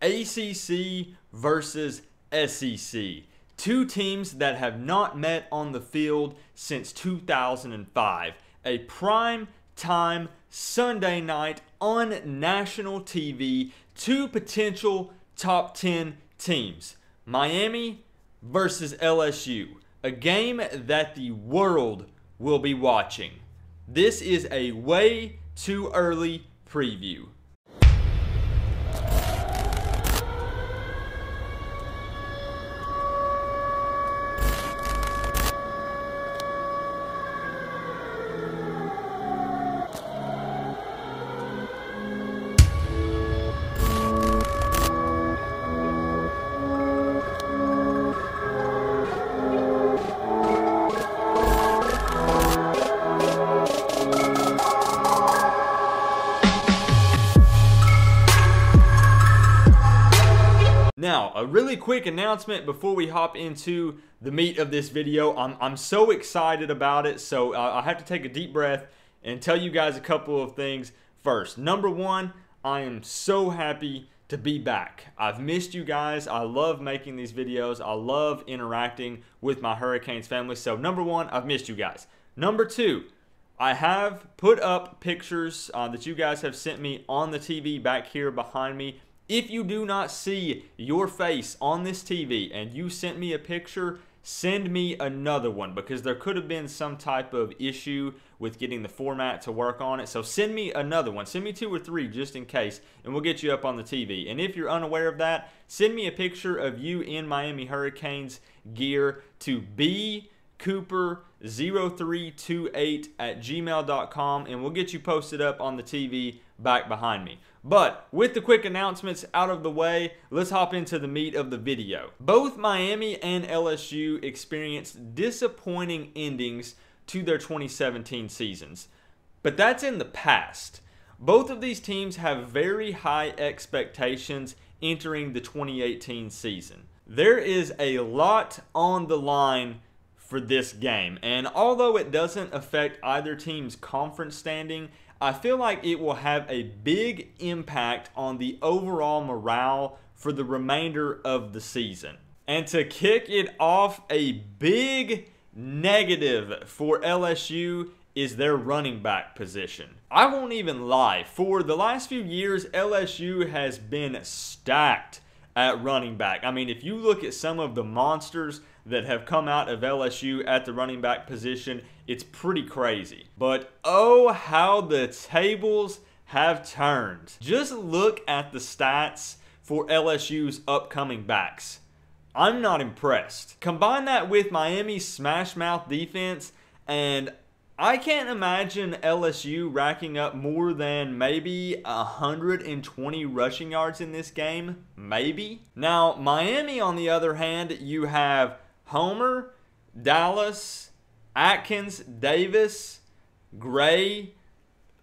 ACC versus SEC. Two teams that have not met on the field since 2005. A prime time Sunday night on national TV. Two potential top 10 teams. Miami versus LSU. A game that the world will be watching. This is a way too early preview. Now, a really quick announcement before we hop into the meat of this video. I'm so excited about it, so I have to take a deep breath and tell you guys a couple of things first. Number one, I am so happy to be back. I've missed you guys. I love making these videos. I love interacting with my Hurricanes family. So number one, I've missed you guys. Number two, I have put up pictures that you guys have sent me on the TV back here behind me. If you do not see your face on this TV and you sent me a picture, send me another one, because there could have been some type of issue with getting the format to work on it. So send me another one. Send me 2 or 3 just in case, and we'll get you up on the TV. And if you're unaware of that, send me a picture of you in Miami Hurricanes gear to bcooper0328@gmail.com, and we'll get you posted up on the TV back behind me. But with the quick announcements out of the way, let's hop into the meat of the video. Both Miami and LSU experienced disappointing endings to their 2017 seasons, but that's in the past. Both of these teams have very high expectations entering the 2018 season. There is a lot on the line for this game, and although it doesn't affect either team's conference standing, I feel like it will have a big impact on the overall morale for the remainder of the season. And to kick it off, a big negative for LSU is their running back position. I won't even lie, for the last few years, LSU has been stacked at running back. I mean, if you look at some of the monsters that have come out of LSU at the running back position, it's pretty crazy. But oh, how the tables have turned. Just look at the stats for LSU's upcoming backs. I'm not impressed. Combine that with Miami's smash mouth defense, and I can't imagine LSU racking up more than maybe 120 rushing yards in this game. Maybe. Now, Miami, on the other hand, you have Homer, Dallas, Atkins, Davis, Gray,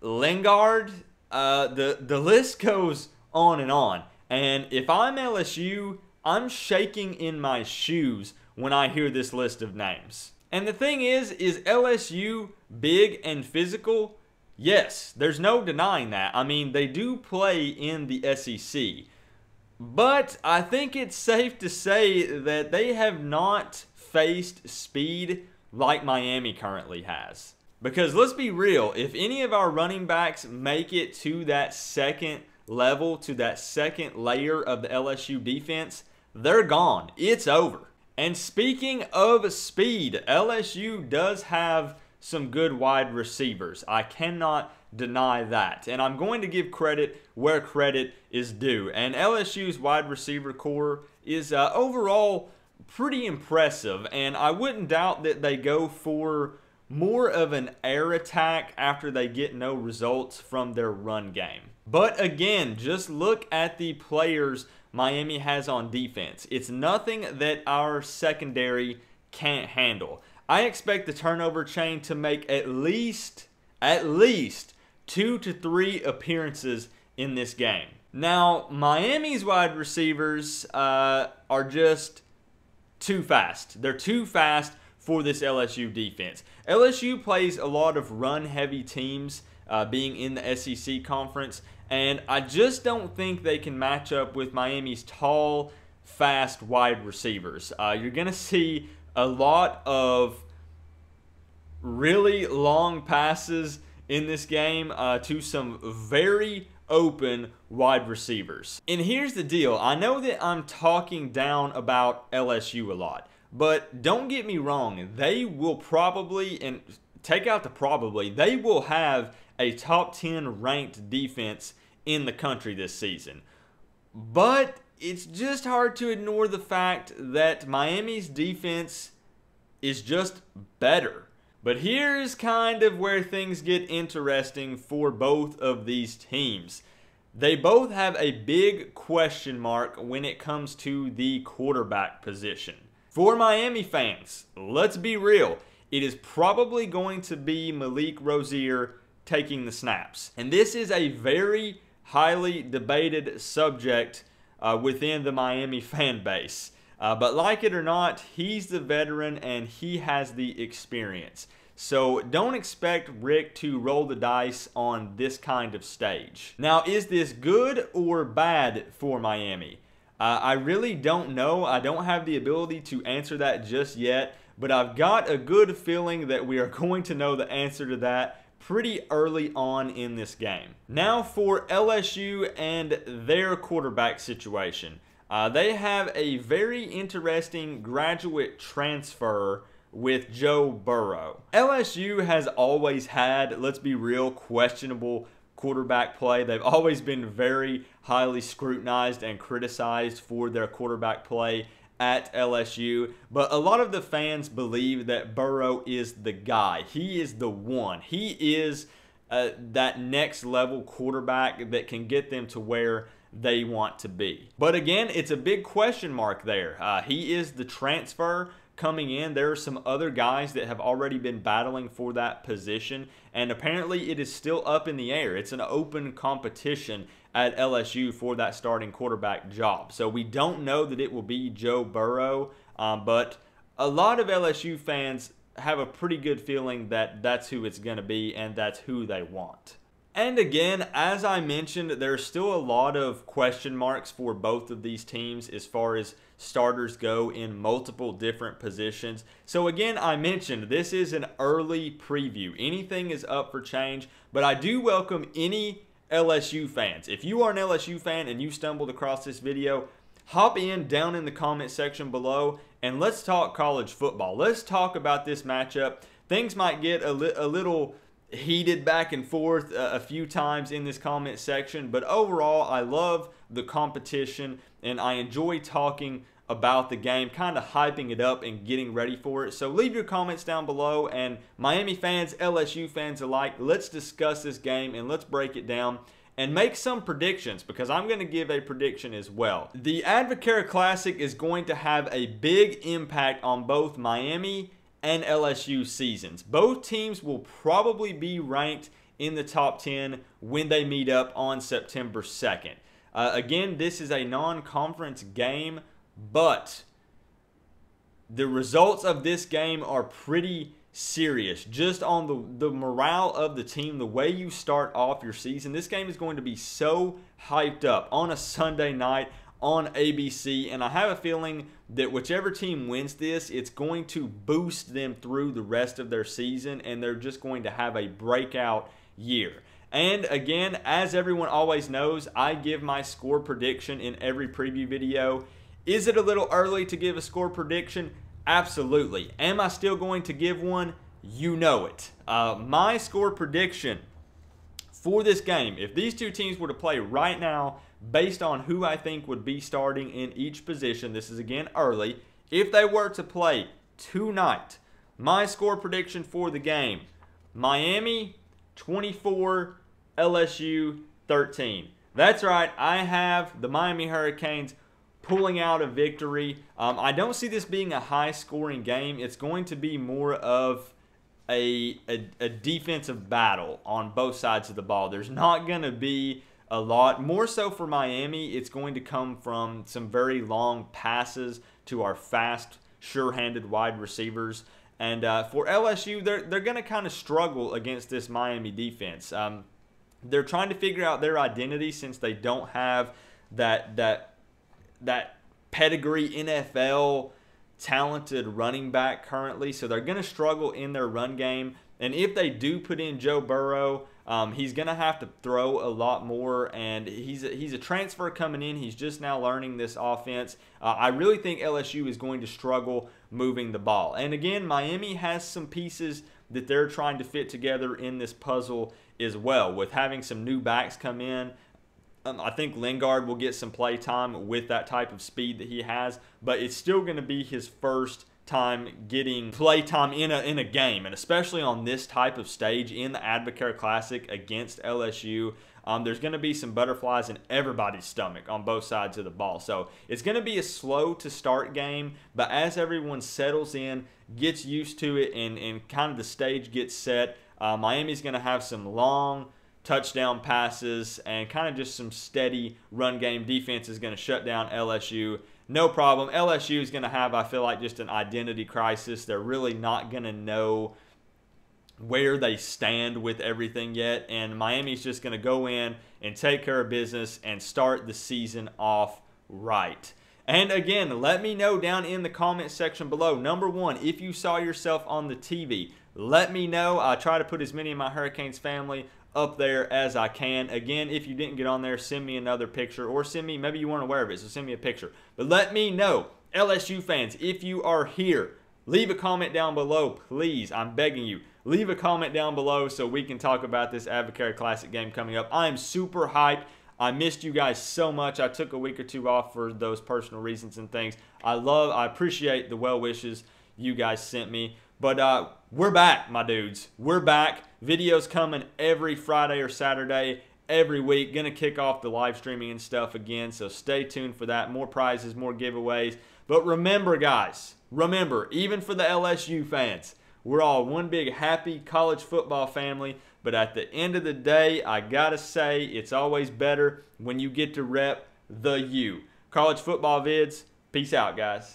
Lingard. The list goes on and on. And if I'm LSU, I'm shaking in my shoes when I hear this list of names. And the thing is LSU big and physical? Yes, there's no denying that. I mean, they do play in the SEC. But I think it's safe to say that they have not faced speed like Miami currently has. Because let's be real, if any of our running backs make it to that second level, to that second layer of the LSU defense, they're gone. It's over. And speaking of speed, LSU does have some good wide receivers. I cannot deny that. And I'm going to give credit where credit is due. And LSU's wide receiver core is overall pretty impressive. And I wouldn't doubt that they go for more of an air attack after they get no results from their run game. But again, just look at the players Miami has on defense. It's nothing that our secondary can't handle. I expect the turnover chain to make at least 2 to 3 appearances in this game. Now, Miami's wide receivers are just too fast. They're too fast for this LSU defense. LSU plays a lot of run-heavy teams being in the SEC conference, And I just don't think they can match up with Miami's tall, fast wide receivers. You're going to see a lot of really long passes in this game to some very open wide receivers. And here's the deal. I know that I'm talking down about LSU a lot, but don't get me wrong. They will probably, and take out the probably, they will have a top 10 ranked defense in the country this season. But it's just hard to ignore the fact that Miami's defense is just better. But here's kind of where things get interesting for both of these teams. They both have a big question mark when it comes to the quarterback position. For Miami fans, let's be real, it is probably going to be Malik Rozier taking the snaps. And this is a very highly debated subject within the Miami fan base. But like it or not, he's the veteran and he has the experience. So don't expect Rick to roll the dice on this kind of stage. Now, is this good or bad for Miami? I really don't know. I don't have the ability to answer that just yet, but I've got a good feeling that we are going to know the answer to that pretty early on in this game. Now for LSU and their quarterback situation. They have a very interesting graduate transfer with Joe Burrow. LSU has always had, let's be real, questionable quarterback play. They've always been very highly scrutinized and criticized for their quarterback play at LSU, but a lot of the fans believe that Burrow is the guy. He is the one. He is that next level quarterback that can get them to where they want to be. But again, it's a big question mark there. He is the transfer coming in. There are some other guys that have already been battling for that position, and apparently it is still up in the air. It's an open competition at LSU for that starting quarterback job. So we don't know that it will be Joe Burrow, but a lot of LSU fans have a pretty good feeling that that's who it's going to be and that's who they want. And again, as I mentioned, there's still a lot of question marks for both of these teams as far as starters go in multiple different positions. So again, I mentioned this is an early preview. Anything is up for change, but I do welcome any LSU fans. If you are an LSU fan and you stumbled across this video, hop in down in the comment section below and let's talk college football. Let's talk about this matchup. Things might get a little heated back and forth a few times in this comment section, but overall I love the competition and I enjoy talking about the game, kind of hyping it up and getting ready for it. So leave your comments down below, and Miami fans, LSU fans alike, let's discuss this game and let's break it down and make some predictions, because I'm going to give a prediction as well. The AdvoCare Classic is going to have a big impact on both Miami and LSU seasons. Both teams will probably be ranked in the top 10 when they meet up on September 2nd. Again, this is a non-conference game, but the results of this game are pretty serious. Just on the morale of the team, the way you start off your season, this game is going to be so hyped up on a Sunday night on ABC, and I have a feeling that whichever team wins this, it's going to boost them through the rest of their season, and they're just going to have a breakout year. And again, as everyone always knows, I give my score prediction in every preview video. Is it a little early to give a score prediction? Absolutely. Am I still going to give one? You know it. My score prediction for this game, if these two teams were to play right now, based on who I think would be starting in each position, this is again early, if they were to play tonight, my score prediction for the game, Miami 24, LSU 13. That's right, I have the Miami Hurricanes pulling out a victory. I don't see this being a high-scoring game. It's going to be more of a defensive battle on both sides of the ball. There's not going to be a lot. More so for Miami, it's going to come from some very long passes to our fast, sure-handed wide receivers. And for LSU, they're going to kind of struggle against this Miami defense. they're trying to figure out their identity since they don't have that pedigree NFL talented running back currently. So they're going to struggle in their run game. And if they do put in Joe Burrow, he's going to have to throw a lot more, and he's a transfer coming in. He's just now learning this offense. I really think LSU is going to struggle moving the ball. And again, Miami has some pieces that they're trying to fit together in this puzzle as well, with having some new backs come in. I think Lingard will get some play time with that type of speed that he has, but it's still going to be his first time getting play time in a game, and especially on this type of stage in the AdvoCare Classic against LSU. There's going to be some butterflies in everybody's stomach on both sides of the ball. So it's going to be a slow to start game, but as everyone settles in, gets used to it, and kind of the stage gets set, Miami's going to have some long touchdown passes and kind of just some steady run game. Defense is going to shut down LSU. No problem. LSU is going to have, I feel like, just an identity crisis. They're really not going to know where they stand with everything yet. And Miami's just going to go in and take care of business and start the season off right. And again, let me know down in the comment section below. Number one, if you saw yourself on the TV, let me know. I try to put as many of my Hurricanes family up there as I can. Again, if you didn't get on there, send me another picture, or send me, maybe you weren't aware of it, so send me a picture. But let me know, LSU fans, if you are here, leave a comment down below, please. I'm begging you. Leave a comment down below so we can talk about this AdvoCare Classic game coming up. I am super hyped. I missed you guys so much. I took a week or two off for those personal reasons and things. I appreciate the well wishes you guys sent me. But we're back, my dudes. We're back. Videos coming every Friday or Saturday, every week. Gonna kick off the live streaming and stuff again, so stay tuned for that. More prizes, more giveaways. But remember, guys, remember, even for the LSU fans, we're all one big happy college football family. But at the end of the day, I gotta say, it's always better when you get to rep the U. College football vids, peace out, guys.